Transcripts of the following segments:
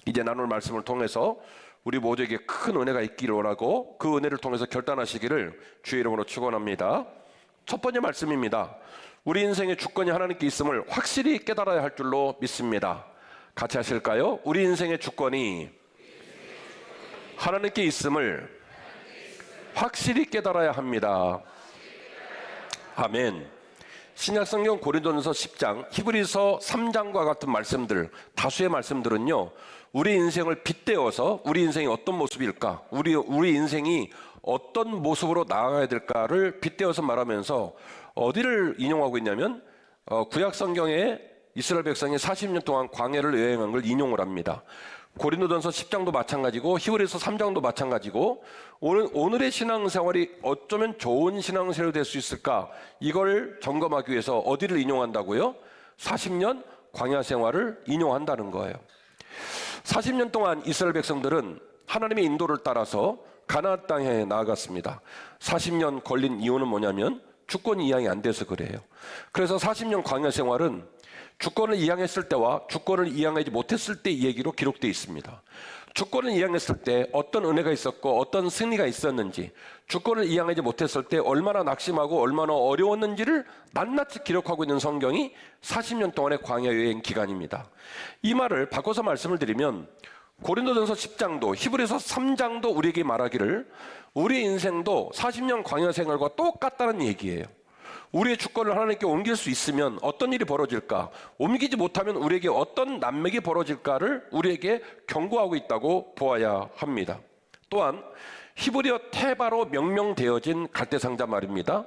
이제 나눌 말씀을 통해서 우리 모두에게 큰 은혜가 있기를 원하고 그 은혜를 통해서 결단하시기를 주의 이름으로 축원합니다. 첫 번째 말씀입니다. 우리 인생의 주권이 하나님께 있음을 확실히 깨달아야 할 줄로 믿습니다. 같이 하실까요? 우리 인생의 주권이 하나님께 있음을 확실히 깨달아야 합니다. 아멘. 신약성경 고린도전서 10장, 히브리서 3장과 같은 말씀들, 다수의 말씀들은요, 우리 인생을 빗대어서 우리 인생이 어떤 모습일까, 우리 인생이 어떤 모습으로 나아가야 될까를 빗대어서 말하면서 어디를 인용하고 있냐면 구약 성경에 이스라엘 백성이 40년 동안 광야를 여행한 걸 인용을 합니다. 고린도전서 10장도 마찬가지고 히브리서 3장도 마찬가지고 오늘의 신앙생활이 어쩌면 좋은 신앙생활이 될 수 있을까, 이걸 점검하기 위해서 어디를 인용한다고요? 40년 광야 생활을 인용한다는 거예요. 40년 동안 이스라엘 백성들은 하나님의 인도를 따라서 가나안 땅에 나아갔습니다. 40년 걸린 이유는 뭐냐면 주권이 이양이 안 돼서 그래요. 그래서 40년 광야 생활은 주권을 이양했을 때와 주권을 이양하지 못했을 때 얘기로 기록되어 있습니다. 주권을 이양했을 때 어떤 은혜가 있었고 어떤 승리가 있었는지, 주권을 이양하지 못했을 때 얼마나 낙심하고 얼마나 어려웠는지를 낱낱이 기록하고 있는 성경이 40년 동안의 광야 여행 기간입니다. 이 말을 바꿔서 말씀을 드리면 고린도전서 10장도 히브리서 3장도 우리에게 말하기를 우리 인생도 40년 광야 생활과 똑같다는 얘기예요. 우리의 주권을 하나님께 옮길 수 있으면 어떤 일이 벌어질까, 옮기지 못하면 우리에게 어떤 난맥이 벌어질까를 우리에게 경고하고 있다고 보아야 합니다. 또한 히브리어 테바로 명명되어진 갈대상자 말입니다.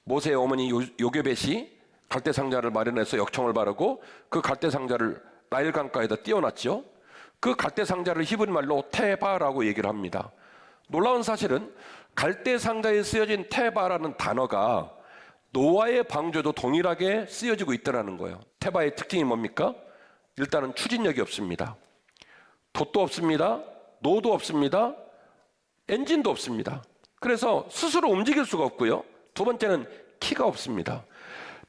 모세의 어머니 요게벳이 갈대상자를 마련해서 역청을 바르고 그 갈대상자를 나일 강가에다 띄워놨죠. 그 갈대상자를 히브리 말로 테바라고 얘기를 합니다. 놀라운 사실은 갈대상자에 쓰여진 테바라는 단어가 노아의 방주도 동일하게 쓰여지고 있더라는 거예요. 테바의 특징이 뭡니까? 일단은 추진력이 없습니다. 돛도 없습니다. 노도 없습니다. 엔진도 없습니다. 그래서 스스로 움직일 수가 없고요. 두 번째는 키가 없습니다.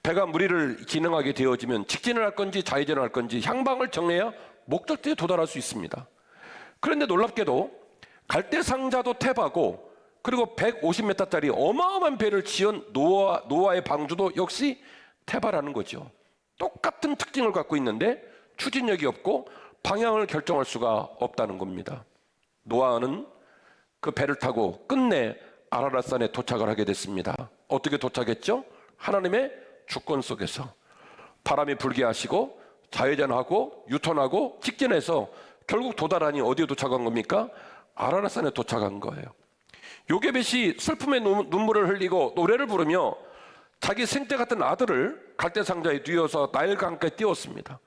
배가 무리를 진행하게 되어지면 직진을 할 건지 좌회전을 할 건지 향방을 정해야 목적지에 도달할 수 있습니다. 그런데 놀랍게도 갈대상자도 테바고, 그리고 150m짜리 어마어마한 배를 지은 노아의 방주도 역시 테바라는 거죠. 똑같은 특징을 갖고 있는데 추진력이 없고 방향을 결정할 수가 없다는 겁니다. 노아는 그 배를 타고 끝내 아라랏산에 도착을 하게 됐습니다. 어떻게 도착했죠? 하나님의 주권 속에서 바람이 불게 하시고 좌회전하고 유턴하고 직진해서 결국 도달하니 어디에 도착한 겁니까? 아라랏산에 도착한 거예요. 요게벳이 슬픔의 눈물을 흘리고 노래를 부르며 자기 생때 같은 아들을 갈대상자에 뉘어서 나일 강가에 띄웠습니다.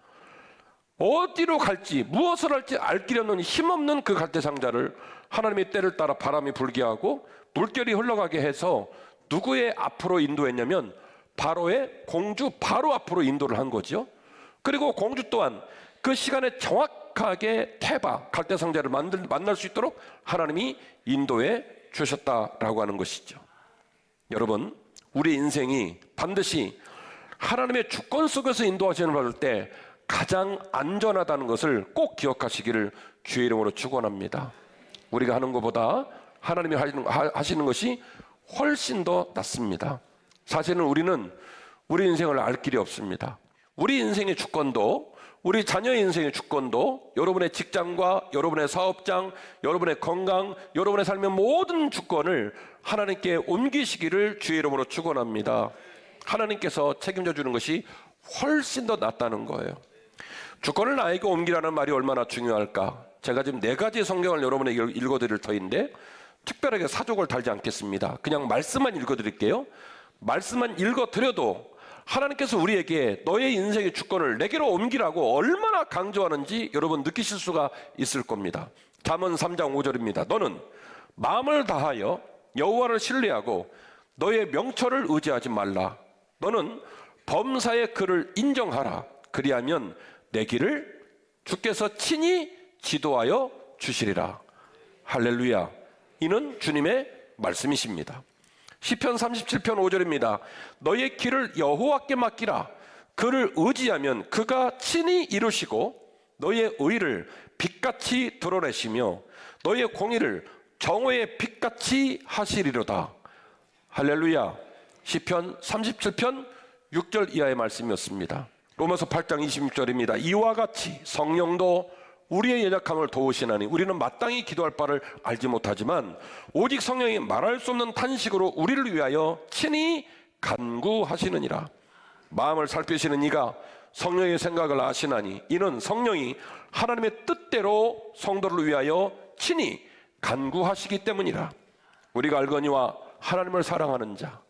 어디로 갈지 무엇을 할지 알 길 없는 힘없는 그 갈대상자를 하나님의 때를 따라 바람이 불게 하고 물결이 흘러가게 해서 누구의 앞으로 인도했냐면 바로의 공주 바로 앞으로 인도를 한 거죠. 그리고 공주 또한 그 시간에 정확하게 테바 갈대상자를 만날 수 있도록 하나님이 인도해 주셨다라고 하는 것이죠. 여러분, 우리 인생이 반드시 하나님의 주권 속에서 인도하시는 받을 때 가장 안전하다는 것을 꼭 기억하시기를 주의 이름으로 축원합니다. 우리가 하는 것보다 하나님이 하시는 것이 훨씬 더 낫습니다. 사실은 우리는 우리 인생을 알 길이 없습니다. 우리 인생의 주권도, 우리 자녀의 인생의 주권도, 여러분의 직장과 여러분의 사업장, 여러분의 건강, 여러분의 삶의 모든 주권을 하나님께 옮기시기를 주의 이름으로 축원합니다. 하나님께서 책임져 주는 것이 훨씬 더 낫다는 거예요. 주권을 나에게 옮기라는 말이 얼마나 중요할까? 제가 지금 4가지 성경을 여러분에게 읽어드릴 터인데 특별하게 사족을 달지 않겠습니다. 그냥 말씀만 읽어드릴게요. 말씀만 읽어드려도 하나님께서 우리에게 너의 인생의 주권을 내게로 옮기라고 얼마나 강조하는지 여러분 느끼실 수가 있을 겁니다. 잠언 3장 5절입니다. 너는 마음을 다하여 여호와를 신뢰하고 너의 명철을 의지하지 말라. 너는 범사의 그를 인정하라. 그리하면 내 길을 주께서 친히 지도하여 주시리라. 할렐루야. 이는 주님의 말씀이십니다. 시편 37편 5절입니다. 너의 길을 여호와께 맡기라. 그를 의지하면 그가 친히 이루시고 너의 의를 빛같이 드러내시며 너의 공의를 정오의 빛같이 하시리로다. 할렐루야. 시편 37편 6절 이하의 말씀이었습니다. 로마서 8장 26절입니다. 이와 같이 성령도 우리의 연약함을 도우시나니 우리는 마땅히 기도할 바를 알지 못하지만 오직 성령이 말할 수 없는 탄식으로 우리를 위하여 친히 간구하시느니라. 마음을 살피시는 이가 성령의 생각을 아시나니 이는 성령이 하나님의 뜻대로 성도를 위하여 친히 간구하시기 때문이라. 우리가 알거니와 하나님을 사랑하는 자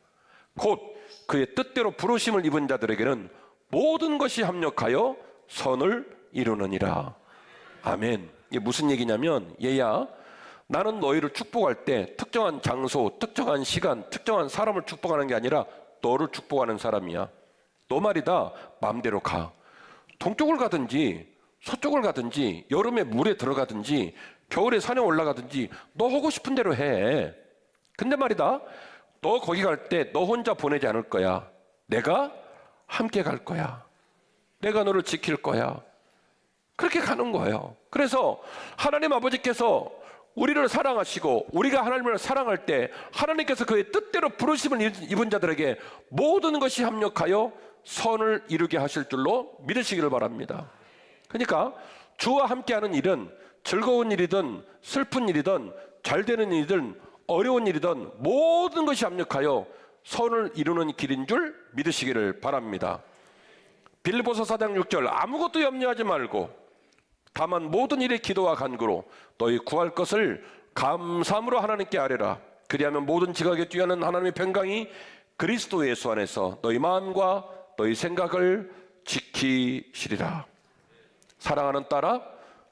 곧 그의 뜻대로 부르심을 입은 자들에게는 모든 것이 합력하여 선을 이루느니라. 아멘. 이게 무슨 얘기냐면, 얘야, 나는 너희를 축복할 때 특정한 장소, 특정한 시간, 특정한 사람을 축복하는 게 아니라 너를 축복하는 사람이야. 너 말이다. 마음대로 가. 동쪽을 가든지 서쪽을 가든지 여름에 물에 들어가든지 겨울에 산에 올라가든지 너 하고 싶은 대로 해. 근데 말이다, 너 거기 갈 때 너 혼자 보내지 않을 거야. 내가 함께 갈 거야. 내가 너를 지킬 거야. 그렇게 가는 거예요. 그래서 하나님 아버지께서 우리를 사랑하시고 우리가 하나님을 사랑할 때 하나님께서 그의 뜻대로 부르심을 입은 자들에게 모든 것이 합력하여 선을 이루게 하실 줄로 믿으시기를 바랍니다. 그러니까 주와 함께하는 일은 즐거운 일이든 슬픈 일이든 잘 되는 일이든 어려운 일이든 모든 것이 합력하여 선을 이루는 길인 줄 믿으시기를 바랍니다. 빌립보서 4장 6절 아무것도 염려하지 말고 다만 모든 일에 기도와 간구로 너희 구할 것을 감사함으로 하나님께 아뢰라. 그리하면 모든 지각에 뛰어난 하나님의 평강이 그리스도 예수 안에서 너희 마음과 너희 생각을 지키시리라. 사랑하는 딸아,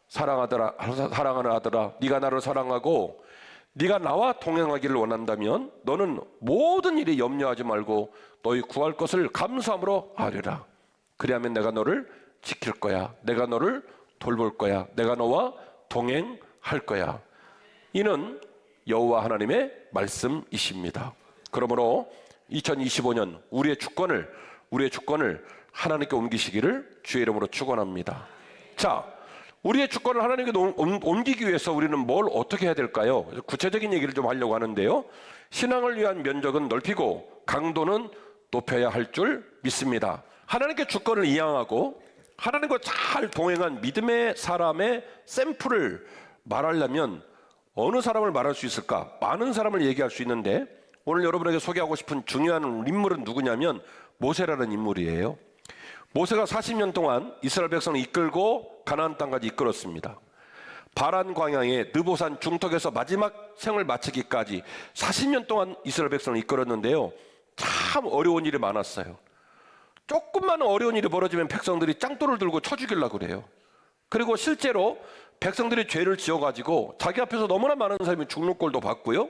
사랑하는 아들아, 네가 나를 사랑하고 네가 나와 동행하기를 원한다면 너는 모든 일에 염려하지 말고 너희 구할 것을 감사함으로 아뢰라. 그리하면 내가 너를 지킬 거야. 내가 너를 돌볼 거야. 내가 너와 동행할 거야. 이는 여호와 하나님의 말씀이십니다. 그러므로 2025년 우리의 주권을 하나님께 옮기시기를 주의 이름으로 축원합니다. 자, 우리의 주권을 하나님께 옮기기 위해서 우리는 뭘 어떻게 해야 될까요? 구체적인 얘기를 좀 하려고 하는데요. 신앙을 위한 면적은 넓히고 강도는 높여야 할 줄 믿습니다. 하나님께 주권을 이양하고 하나님과 잘 동행한 믿음의 사람의 샘플을 말하려면 어느 사람을 말할 수 있을까? 많은 사람을 얘기할 수 있는데 오늘 여러분에게 소개하고 싶은 중요한 인물은 누구냐면 모세라는 인물이에요. 모세가 40년 동안 이스라엘 백성을 이끌고 가나안 땅까지 이끌었습니다. 바란 광야의 느보산 중턱에서 마지막 생을 마치기까지 40년 동안 이스라엘 백성을 이끌었는데요. 참 어려운 일이 많았어요. 조금만 어려운 일이 벌어지면 백성들이 짱돌을 들고 쳐 죽이려고 그래요. 그리고 실제로 백성들이 죄를 지어가지고 자기 앞에서 너무나 많은 사람이 죽는 꼴도 봤고요.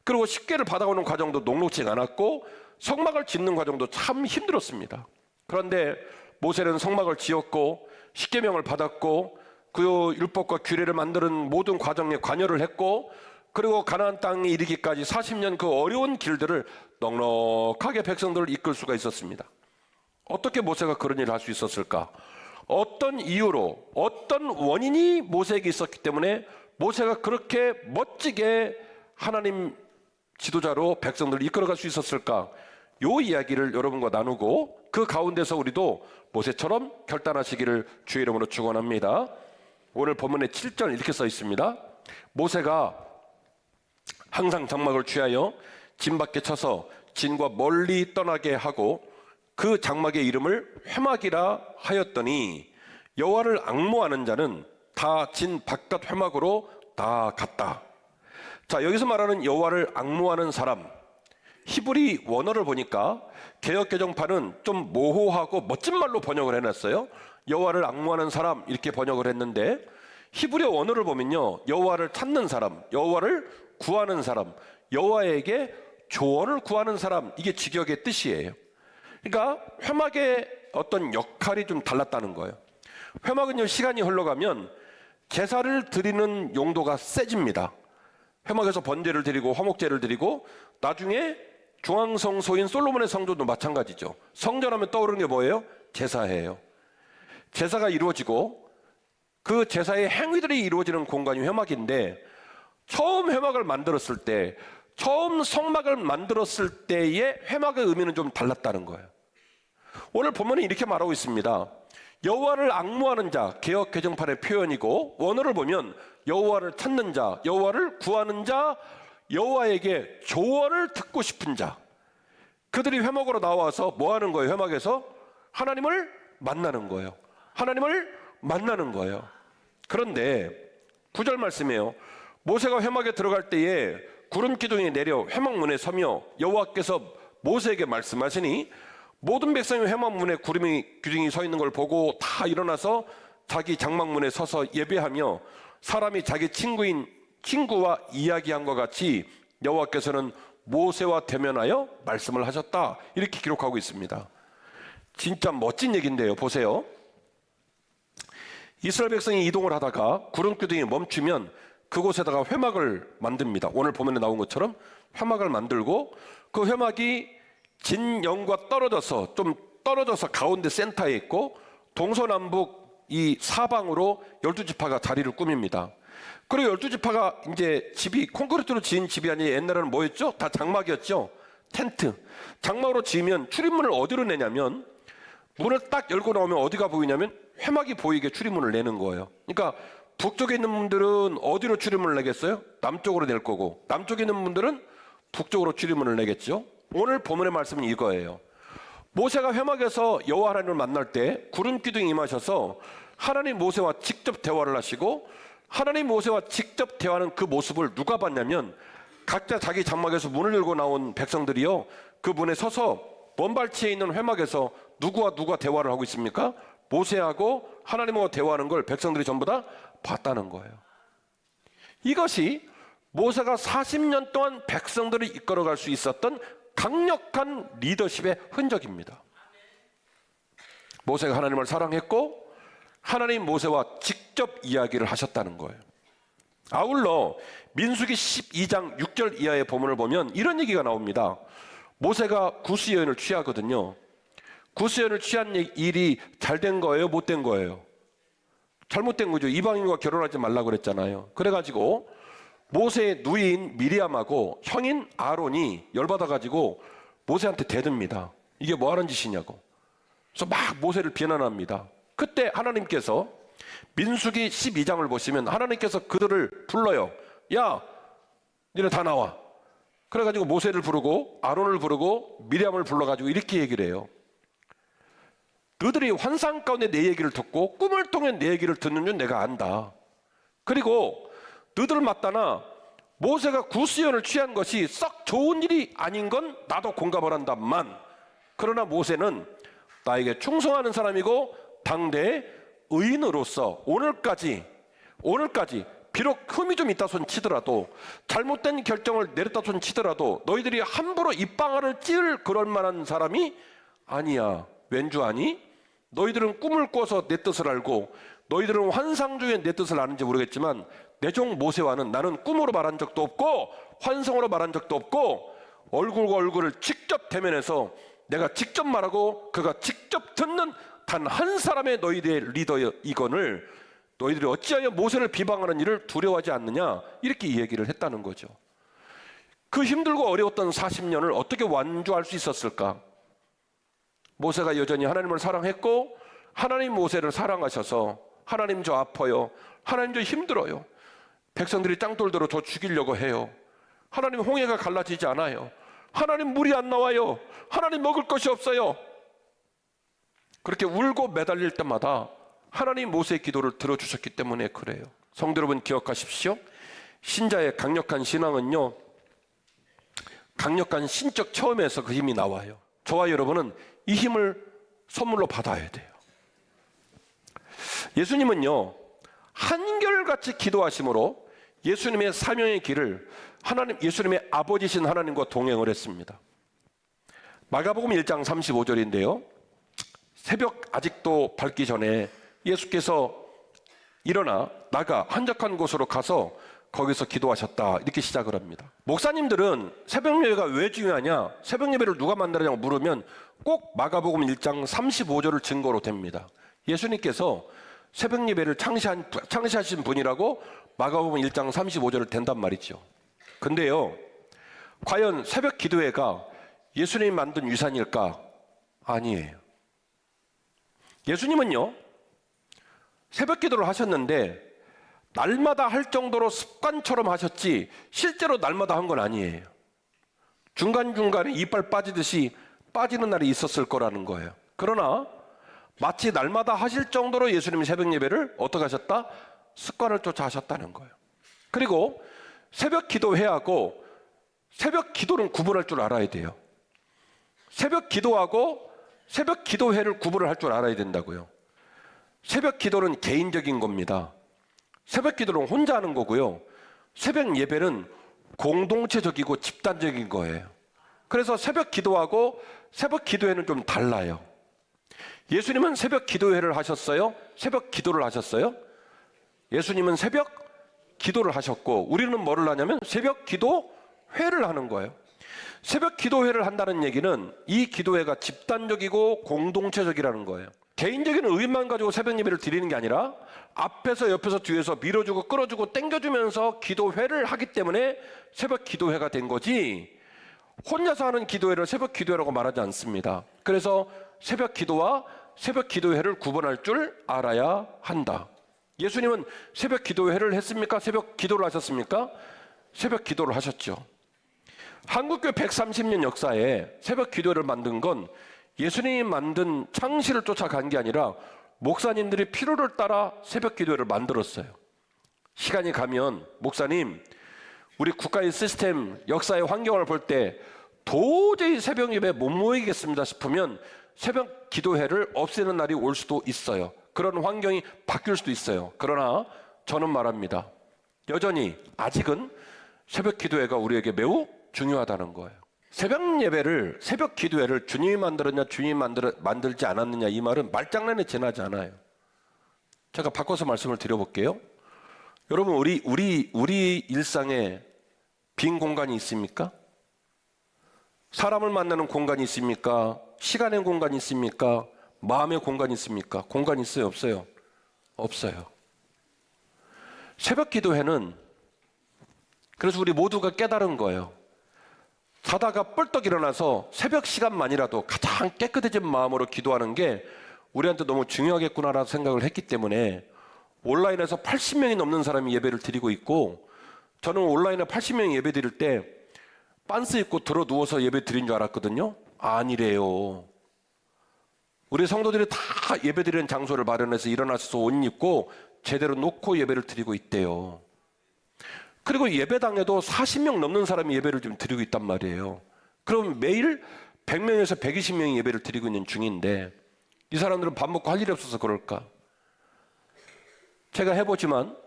그리고 식계를 받아오는 과정도 녹록지 않았고 성막을 짓는 과정도 참 힘들었습니다. 그런데 모세는 성막을 지었고 십계명을 받았고 그 율법과 규례를 만드는 모든 과정에 관여를 했고 그리고 가나안 땅에 이르기까지 40년 그 어려운 길들을 넉넉하게 백성들을 이끌 수가 있었습니다. 어떻게 모세가 그런 일을 할 수 있었을까? 어떤 이유로, 어떤 원인이 모세에게 있었기 때문에 모세가 그렇게 멋지게 하나님 지도자로 백성들을 이끌어갈 수 있었을까? 요 이야기를 여러분과 나누고 그 가운데서 우리도 모세처럼 결단하시기를 주의 이름으로 축원합니다. 오늘 본문의 7절 이렇게 써 있습니다. 모세가 항상 장막을 취하여 진 밖에 쳐서 진과 멀리 떠나게 하고 그 장막의 이름을 회막이라 하였더니 여호와를 앙모하는 자는 다 진 바깥 회막으로 다 갔다. 자, 여기서 말하는 여호와를 앙모하는 사람, 히브리 원어를 보니까 개역개정판은 좀 모호하고 멋진 말로 번역을 해놨어요. 여호와를 앙모하는 사람 이렇게 번역을 했는데 히브리어 원어를 보면요, 여호와를 찾는 사람, 여호와를 구하는 사람, 여호와에게 조언을 구하는 사람, 이게 직역의 뜻이에요. 그러니까 회막의 어떤 역할이 좀 달랐다는 거예요. 회막은요, 시간이 흘러가면 제사를 드리는 용도가 세집니다. 회막에서 번제를 드리고 화목제를 드리고 나중에 중앙성소인 솔로몬의 성전도 마찬가지죠. 성전하면 떠오르는 게 뭐예요? 제사예요. 제사가 이루어지고 그 제사의 행위들이 이루어지는 공간이 회막인데, 처음 회막을 만들었을 때, 처음 성막을 만들었을 때의 회막의 의미는 좀 달랐다는 거예요. 오늘 본문은 이렇게 말하고 있습니다. 여호와를 앙모하는 자, 개역 개정판의 표현이고, 원어를 보면 여호와를 찾는 자, 여호와를 구하는 자, 여호와에게 조언을 듣고 싶은 자, 그들이 회막으로 나와서 뭐 하는 거예요? 회막에서 하나님을 만나는 거예요. 하나님을 만나는 거예요. 그런데 9절 말씀이에요. 모세가 회막에 들어갈 때에 구름 기둥이 내려 회막문에 서며 여호와께서 모세에게 말씀하시니, 모든 백성이 회막문에 기둥이 서 있는 걸 보고 다 일어나서 자기 장막문에 서서 예배하며 사람이 자기 친구와 이야기한 것 같이 여호와께서는 모세와 대면하여 말씀을 하셨다, 이렇게 기록하고 있습니다. 진짜 멋진 얘기인데요. 보세요. 이스라엘 백성이 이동을 하다가 구름 기둥이 멈추면 그곳에다가 회막을 만듭니다. 오늘 보면에 나온 것처럼 회막을 만들고, 그 회막이 진영과 좀 떨어져서 가운데 센터에 있고, 동서남북 이 사방으로 12지파가 자리를 꾸밉니다. 그리고 12지파가 이제 집이 콘크리트로 지은 집이 아니라 옛날에는 뭐였죠? 다 장막이었죠. 텐트. 장막으로 지으면 출입문을 어디로 내냐면, 문을 딱 열고 나오면 어디가 보이냐면 회막이 보이게 출입문을 내는 거예요. 그러니까 북쪽에 있는 분들은 어디로 출입문을 내겠어요? 남쪽으로 낼 거고, 남쪽에 있는 분들은 북쪽으로 출입문을 내겠죠. 오늘 본문의 말씀은 이거예요. 모세가 회막에서 여호와 하나님을 만날 때 구름 기둥이 임하셔서 하나님 모세와 직접 대화를 하시고, 하나님 모세와 직접 대화하는 그 모습을 누가 봤냐면, 각자 자기 장막에서 문을 열고 나온 백성들이요, 그 문에 서서 먼발치에 있는 회막에서 누구와 누가 대화를 하고 있습니까? 모세하고 하나님하고 대화하는 걸 백성들이 전부 다 봤다는 거예요. 이것이 모세가 40년 동안 백성들을 이끌어갈 수 있었던 강력한 리더십의 흔적입니다. 모세가 하나님을 사랑했고, 하나님 모세와 직접 이야기를 하셨다는 거예요. 아울러 민수기 12장 6절 이하의 본문을 보면 이런 얘기가 나옵니다. 모세가 구스여인을 취하거든요. 구스여인을 취한 일이 잘 된 거예요? 못 된 거예요? 잘못된 거죠. 이방인과 결혼하지 말라고 그랬잖아요. 그래가지고 모세의 누이인 미리암하고 형인 아론이 열받아가지고 모세한테 대듭니다. 이게 뭐 하는 짓이냐고. 그래서 막 모세를 비난합니다. 그때 하나님께서 민수기 12장을 보시면 하나님께서 그들을 불러요. 야, 니네 다 나와. 그래가지고 모세를 부르고 아론을 부르고 미리암을 불러가지고 이렇게 얘기를 해요. 너희들이 환상 가운데 내 얘기를 듣고 꿈을 통해 내 얘기를 듣는 줄 내가 안다. 그리고 너희들 맞다나 모세가 구스연을 취한 것이 썩 좋은 일이 아닌 건 나도 공감을 한다만, 그러나 모세는 나에게 충성하는 사람이고 당대의 의인으로서 오늘까지 비록 흠이 좀 있다 손 치더라도, 잘못된 결정을 내렸다 손 치더라도 너희들이 함부로 입방아를 찌를 그럴 만한 사람이 아니야. 왠줄 아니? 너희들은 꿈을 꿔서 내 뜻을 알고, 너희들은 환상 중에 내 뜻을 아는지 모르겠지만 내 종 모세와는 나는 꿈으로 말한 적도 없고 환상으로 말한 적도 없고, 얼굴과 얼굴을 직접 대면해서 내가 직접 말하고 그가 직접 듣는 단 한 사람의 너희들의 리더이건을 너희들이 어찌하여 모세를 비방하는 일을 두려워하지 않느냐, 이렇게 이 얘기를 했다는 거죠. 그 힘들고 어려웠던 40년을 어떻게 완주할 수 있었을까? 모세가 여전히 하나님을 사랑했고, 하나님 모세를 사랑하셔서 하나님 저 아파요, 하나님 저 힘들어요, 백성들이 땅돌대로 저 죽이려고 해요, 하나님 홍해가 갈라지지 않아요, 하나님 물이 안 나와요, 하나님 먹을 것이 없어요, 그렇게 울고 매달릴 때마다 하나님 모세의 기도를 들어주셨기 때문에 그래요. 성도 여러분, 기억하십시오. 신자의 강력한 신앙은요, 강력한 신적 체험에서 그 힘이 나와요. 저와 여러분은 이 힘을 선물로 받아야 돼요. 예수님은요, 한결같이 기도하심으로 예수님의 사명의 길을 예수님의 아버지신 하나님과 동행을 했습니다. 마가복음 1장 35절인데요. 새벽 아직도 밝기 전에 예수께서 일어나 나가 한적한 곳으로 가서 거기서 기도하셨다. 이렇게 시작을 합니다. 목사님들은 새벽 예배가 왜 중요하냐? 새벽 예배를 누가 만들었냐고 물으면 꼭 마가복음 1장 35절을 증거로 댑니다. 예수님께서 새벽 예배를 창시하신 분이라고 마가복음 1장 35절을 댄단 말이죠. 근데요, 과연 새벽 기도회가 예수님이 만든 유산일까? 아니에요. 예수님은요, 새벽 기도를 하셨는데 날마다 할 정도로 습관처럼 하셨지 실제로 날마다 한 건 아니에요. 중간중간에 이빨 빠지듯이 빠지는 날이 있었을 거라는 거예요. 그러나 마치 날마다 하실 정도로 예수님이 새벽 예배를 어떻게 하셨다? 습관을 쫓아 하셨다는 거예요. 그리고 새벽 기도회하고 새벽 기도는 구분할 줄 알아야 돼요. 새벽 기도하고 새벽 기도회를 구분을 할 줄 알아야 된다고요. 새벽 기도는 개인적인 겁니다. 새벽 기도는 혼자 하는 거고요. 새벽 예배는 공동체적이고 집단적인 거예요. 그래서 새벽 기도하고 새벽 기도회는 좀 달라요. 예수님은 새벽 기도회를 하셨어요? 새벽 기도를 하셨어요? 예수님은 새벽 기도를 하셨고 우리는 뭐를 하냐면 새벽 기도회를 하는 거예요. 새벽 기도회를 한다는 얘기는 이 기도회가 집단적이고 공동체적이라는 거예요. 개인적인 의만 가지고 새벽 예배를 드리는 게 아니라 앞에서 옆에서 뒤에서 밀어주고 끌어주고 땡겨주면서 기도회를 하기 때문에 새벽 기도회가 된 거지, 혼자서 하는 기도회를 새벽 기도회라고 말하지 않습니다. 그래서 새벽 기도와 새벽 기도회를 구분할 줄 알아야 한다. 예수님은 새벽 기도회를 했습니까? 새벽 기도를 하셨습니까? 새벽 기도를 하셨죠. 한국교회 130년 역사에 새벽 기도회를 만든 건 예수님이 만든 창시를 쫓아간 게 아니라 목사님들이 필요를 따라 새벽 기도회를 만들었어요. 시간이 가면 목사님, 우리 국가의 시스템, 역사의 환경을 볼 때 도저히 새벽 예배 못 모이겠습니다 싶으면 새벽 기도회를 없애는 날이 올 수도 있어요. 그런 환경이 바뀔 수도 있어요. 그러나 저는 말합니다. 여전히 아직은 새벽 기도회가 우리에게 매우 중요하다는 거예요. 새벽 예배를, 새벽 기도회를 주님이 만들었냐, 주님이 만들지 않았느냐, 이 말은 말장난에 지나지 않아요. 제가 바꿔서 말씀을 드려볼게요. 여러분, 우리 일상에 빈 공간이 있습니까? 사람을 만나는 공간이 있습니까? 시간의 공간이 있습니까? 마음의 공간이 있습니까? 공간이 있어요, 없어요? 없어요. 새벽 기도회는 그래서 우리 모두가 깨달은 거예요. 자다가 뻘떡 일어나서 새벽 시간만이라도 가장 깨끗해진 마음으로 기도하는 게 우리한테 너무 중요하겠구나라는 생각을 했기 때문에 온라인에서 80명이 넘는 사람이 예배를 드리고 있고, 저는 온라인에 80명이 예배 드릴 때 빤스 입고 들어 누워서 예배 드린 줄 알았거든요. 아니래요. 우리 성도들이 다 예배 드리는 장소를 마련해서 일어나서 옷 입고 제대로 놓고 예배를 드리고 있대요. 그리고 예배당에도 40명 넘는 사람이 예배를 좀 드리고 있단 말이에요. 그럼 매일 100명에서 120명이 예배를 드리고 있는 중인데 이 사람들은 밥 먹고 할 일이 없어서 그럴까? 제가 해보지만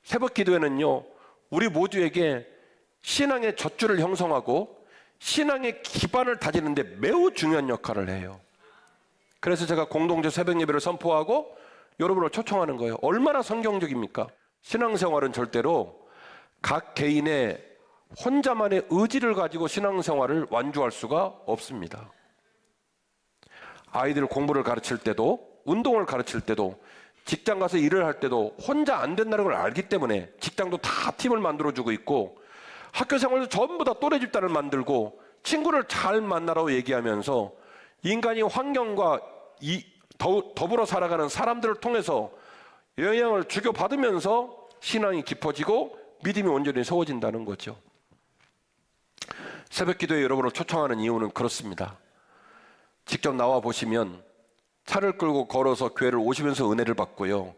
새벽 기도회는요, 우리 모두에게 신앙의 젖줄을 형성하고 신앙의 기반을 다지는데 매우 중요한 역할을 해요. 그래서 제가 공동체 새벽 예배를 선포하고 여러분을 초청하는 거예요. 얼마나 성경적입니까? 신앙생활은 절대로 각 개인의 혼자만의 의지를 가지고 신앙생활을 완주할 수가 없습니다. 아이들 공부를 가르칠 때도, 운동을 가르칠 때도, 직장 가서 일을 할 때도 혼자 안 된다는 걸 알기 때문에 직장도 다 팀을 만들어주고 있고, 학교 생활도 전부 다 또래 집단을 만들고 친구를 잘 만나라고 얘기하면서 인간이 환경과 더불어 살아가는 사람들을 통해서 영향을 주고받으면서 신앙이 깊어지고 믿음이 온전히 세워진다는 거죠. 새벽 기도에 여러분을 초청하는 이유는 그렇습니다. 직접 나와 보시면 차를 끌고 걸어서 교회를 오시면서 은혜를 받고요.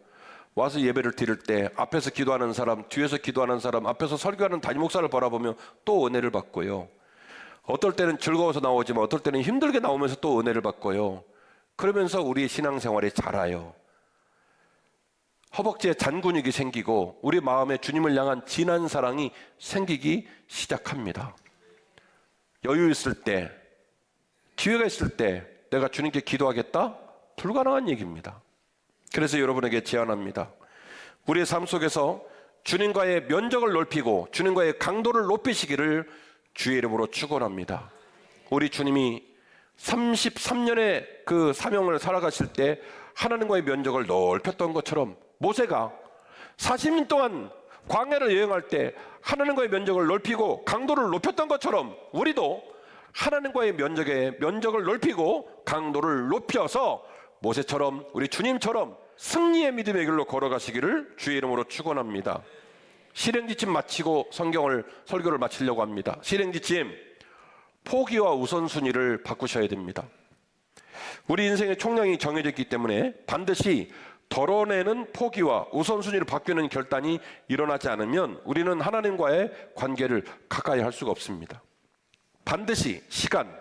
와서 예배를 드릴 때 앞에서 기도하는 사람, 뒤에서 기도하는 사람, 앞에서 설교하는 담임 목사를 바라보며 또 은혜를 받고요. 어떨 때는 즐거워서 나오지만 어떨 때는 힘들게 나오면서 또 은혜를 받고요. 그러면서 우리의 신앙생활이 자라요. 허벅지에 잔근육이 생기고 우리 마음에 주님을 향한 진한 사랑이 생기기 시작합니다. 여유 있을 때, 기회가 있을 때 내가 주님께 기도하겠다? 불가능한 얘기입니다. 그래서 여러분에게 제안합니다. 우리의 삶 속에서 주님과의 면적을 넓히고 주님과의 강도를 높이시기를 주의 이름으로 축원합니다. 우리 주님이 33년의 그 사명을 살아가실 때 하나님과의 면적을 넓혔던 것처럼, 면제가 40년 동안 광야를 여행할 때 하나님과의 면적을 넓히고 강도를 높였던 것처럼 우리도 하나님과의 면적을 넓히고 강도를 높여서 모세처럼, 우리 주님처럼 승리의 믿음의 길로 걸어가시기를 주의 이름으로 축원합니다. 실행지침 마치고 설교를 마치려고 합니다. 실행지침, 포기와 우선순위를 바꾸셔야 됩니다. 우리 인생의 총량이 정해져 있기 때문에 반드시 덜어내는 포기와 우선순위를 바뀌는 결단이 일어나지 않으면 우리는 하나님과의 관계를 가까이 할 수가 없습니다. 반드시 시간,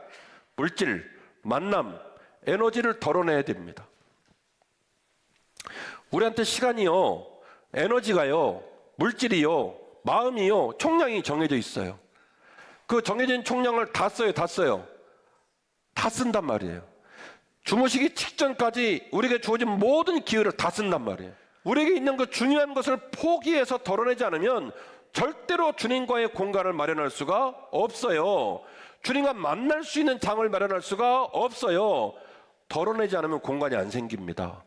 물질, 만남, 에너지를 덜어내야 됩니다. 우리한테 시간이요, 에너지가요, 물질이요, 마음이요, 총량이 정해져 있어요. 그 정해진 총량을 다 써요. 다 쓴단 말이에요. 주무시기 직전까지 우리에게 주어진 모든 기회를 다 쓴단 말이에요. 우리에게 있는 그 중요한 것을 포기해서 덜어내지 않으면 절대로 주님과의 공간을 마련할 수가 없어요. 주님과 만날 수 있는 장을 마련할 수가 없어요. 덜어내지 않으면 공간이 안 생깁니다.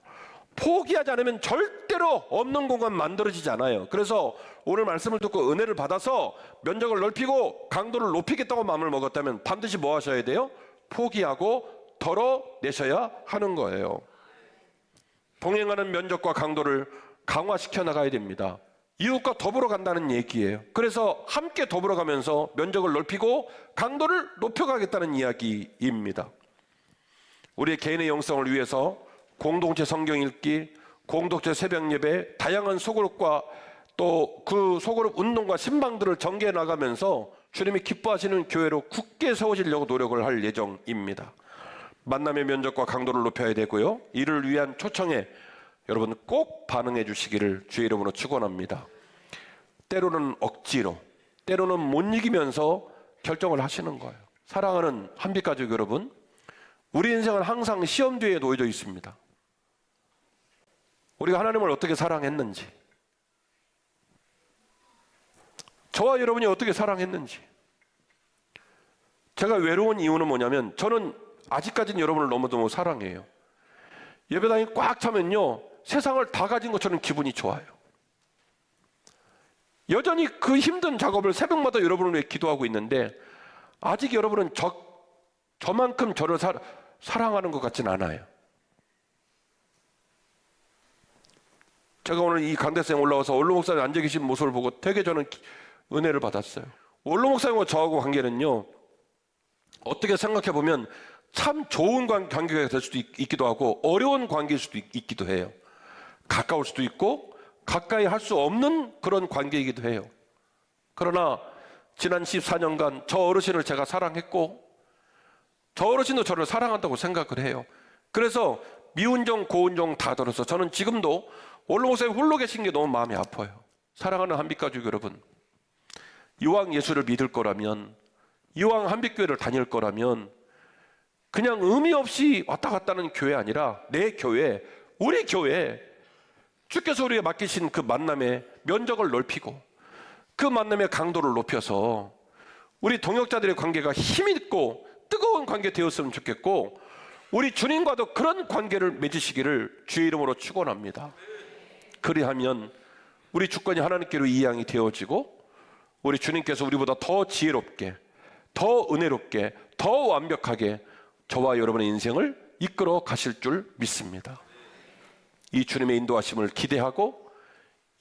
포기하지 않으면 절대로 없는 공간 만들어지지 않아요. 그래서 오늘 말씀을 듣고 은혜를 받아서 면적을 넓히고 강도를 높이겠다고 마음을 먹었다면 반드시 뭐 하셔야 돼요? 포기하고 덜어내셔야 하는 거예요. 동행하는 면적과 강도를 강화시켜 나가야 됩니다. 이웃과 더불어 간다는 얘기예요. 그래서 함께 더불어 가면서 면적을 넓히고 강도를 높여가겠다는 이야기입니다. 우리의 개인의 영성을 위해서 공동체 성경 읽기, 공동체 새벽 예배, 다양한 소그룹과 또 그 소그룹 운동과 신방들을 전개해 나가면서 주님이 기뻐하시는 교회로 굳게 세워지려고 노력을 할 예정입니다. 만남의 면적과 강도를 높여야 되고요. 이를 위한 초청에 여러분 꼭 반응해 주시기를 주의 이름으로 축원합니다. 때로는 억지로, 때로는 못 이기면서 결정을 하시는 거예요. 사랑하는 한빛가족 여러분, 우리 인생은 항상 시험 뒤에 놓여져 있습니다. 우리가 하나님을 어떻게 사랑했는지, 저와 여러분이 어떻게 사랑했는지. 제가 외로운 이유는 뭐냐면 저는 아직까지는 여러분을 너무너무 사랑해요. 예배당이 꽉 차면요, 세상을 다 가진 것처럼 기분이 좋아요. 여전히 그 힘든 작업을 새벽마다 여러분을 위해 기도하고 있는데 아직 여러분은 저만큼 저를 사랑하는 것 같진 않아요. 제가 오늘 이 강대상에 올라와서 원로 목사님 앉아 계신 모습을 보고 되게 저는 은혜를 받았어요. 원로 목사님과 저하고 관계는요, 어떻게 생각해 보면 참 좋은 관계가 될 수도 있기도 하고 어려운 관계일 수도 있기도 해요. 가까울 수도 있고 가까이 할 수 없는 그런 관계이기도 해요. 그러나 지난 14년간 저 어르신을 제가 사랑했고 저 어르신도 저를 사랑한다고 생각을 해요. 그래서 미운 정 고운 정 다 들어서 저는 지금도 원로 목사님 홀로 계신 게 너무 마음이 아파요. 사랑하는 한빛가족 여러분, 이왕 예수를 믿을 거라면, 이왕 한빛교회를 다닐 거라면 그냥 의미 없이 왔다 갔다 하는 교회 아니라 내 교회, 우리 교회, 주께서 우리에게 맡기신 그 만남의 면적을 넓히고 그 만남의 강도를 높여서 우리 동역자들의 관계가 힘있고 뜨거운 관계 되었으면 좋겠고, 우리 주님과도 그런 관계를 맺으시기를 주의 이름으로 축원합니다. 그리하면 우리 주권이 하나님께로 이양이 되어지고 우리 주님께서 우리보다 더 지혜롭게, 더 은혜롭게, 더 완벽하게 저와 여러분의 인생을 이끌어 가실 줄 믿습니다. 이 주님의 인도하심을 기대하고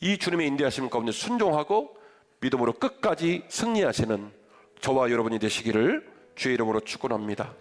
이 주님의 인도하심 가운데 순종하고 믿음으로 끝까지 승리하시는 저와 여러분이 되시기를 주의 이름으로 축원합니다.